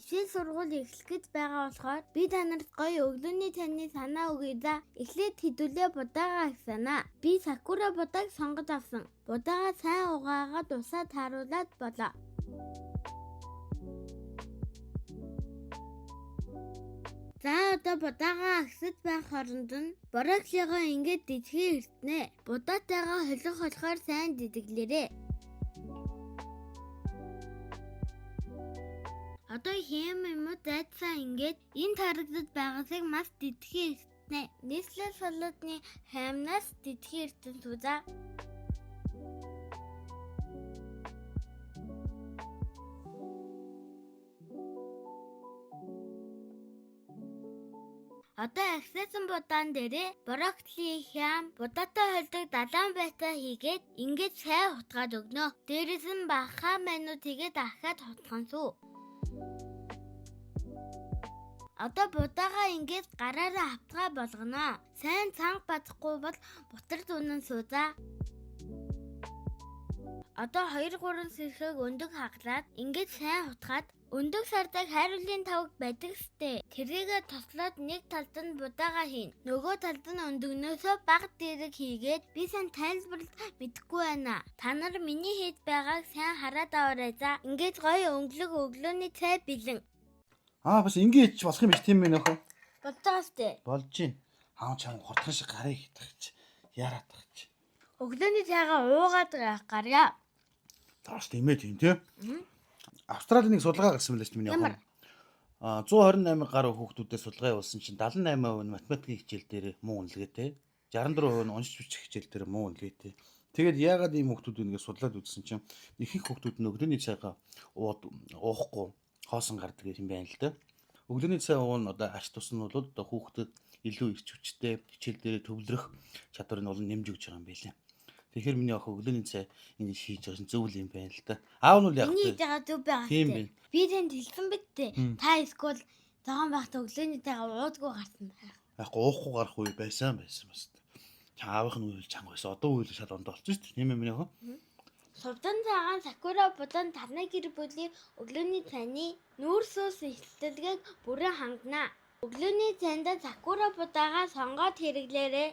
Хичээл сургууль эхлэхэд байгаа болохоор би танарт гоё өглөөний цайны санаа өгье да. Эхлээд хэдүүлээ будаага агсанаа. Би сакура будааг сонгож авсан. Будаага сайн угаагаад усаа тааруулаад болоо. За одоо будаагаа агсаж байх хооронд нь брокколигоо ингээд дидхээ эртнэ. Будаатайгаа холих болохоор сайн дидэглээрээ. Одоо хэм юм уу зайцсан ингээд энэ тарагдад байгаасыг маш дидхээ эртнэ. Нийслэл салаатны хаймнаас дидхээ эртэн суза. Одоо агсасан будаан дээрээ брокколи хям будаатай холдог далайн байтаа хийгээд ингээд сайн хутгаад өгнө. Дээрээс нь баха минут хийгээд дахиад хутгансуу. Одоо будаага ингээд гараараа автгаа болгоно. Сайн цанга бадахгүй бол бутар дунан суузаа. Одоо 2-3 сэрхэг өндөг хаглаад ингээд сайн хутгаад өндөг сардаг хайруулын тавг байдаг сте. Тэрийгэ тослоод нэг талд нь будаага хийн. Нөгөө талд нь өндөгнөөсөө баг дээрэг хийгээд би сайн тайлбарлаж мэдэхгүй байна. Та нар миний хийж байгааг сайн хараад аваарай за. Ингээд гоё өнгөлөг өглөөний цай бэлэн. Бас ингэж болох юм биш тийм ээ нөхөө. Болтоо сте. Болж гин. Хаан чам хутган шиг гарыг хитгах чи. Яраад тах чи. Өглөөний цайгаа уугаад гарья. Тааш тийм ээ тийм тий. Австралийн нэг судалгаа гарсан мэлээ ч миний охин. 128 гаруй хүүхдүүдээс судалгаа явуулсан чинь 78% нь математикийн хичээл дээр муу үнэлгээтэй. 64% нь уншиж бичих хичээл дээр муу үнэлгээтэй. Тэгээд яагаад ийм хүүхдүүд ингэж судлаад үзсэн чинь ихэнх хүүхдүүд нь өглөөний цайгаа уухгүй хоосон гардаг юм байна л да. Өглөөний цай уун одоо ач тус нь бол одоо хүүхдэд илүү ирч хүчтэй хичээл дээр төвлөрөх чадварыг нь нэмж өгч байгаа юм байлаа. Тэгэхээр миний охин өглөөний цай ингэж хийж байгаа нь зөв юм байна л да. Аав нь яг Миний байгаа зөв байгаа тийм. Би тэнд хэлсэн битээ. Та эсвэл зоон байхад өглөөний цайгаа уудгүй гарсан байх. Яг уухгүй гарах үе байсан бас. Аавынх нь үйл чанга байсан. Одоо үйл шал онд болсон шүү дээ. Тийм ээ миний охин. Сурдан цагаан сакура будаан тарны гэр бүлийн өглөөний цайны нүүрсөөс ихтэлгээг бүрэн хангана. Өглөөний цайнд сакура будаага сонгоод хэрэглээрэй.